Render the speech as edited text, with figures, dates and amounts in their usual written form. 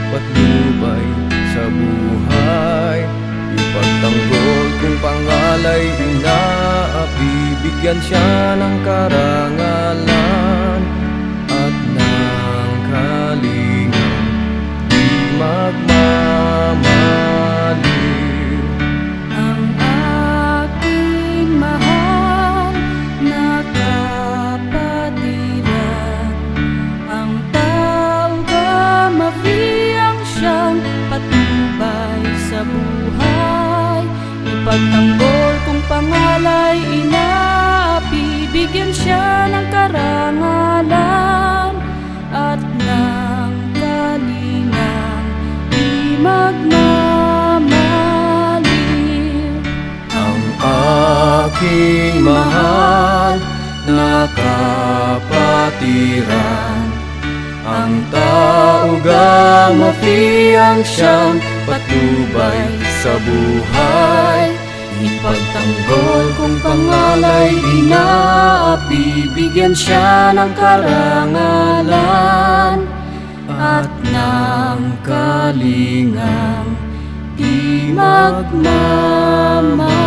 patnubay sa buhay. Ipagtanggol kung pangalay inaapi, bigyan siya ng karangalan at ng kalingang di magmamaliw. Ang aking mahal na kapatiran, ang tao gamafiyang siyang patnubay sa buhay. Ipagtanggol kung pangalay inaapi, bigyan siya ng karangalan at ng kalingang di magmamaliw. Ang aking mahal na kapatiran, ang tao gamafiyang siyang patnubay sa buhay. Ipagtanggol kung pangalay inaapi, bigyan siya ng karangalan at ng kalingang di magmamaliw.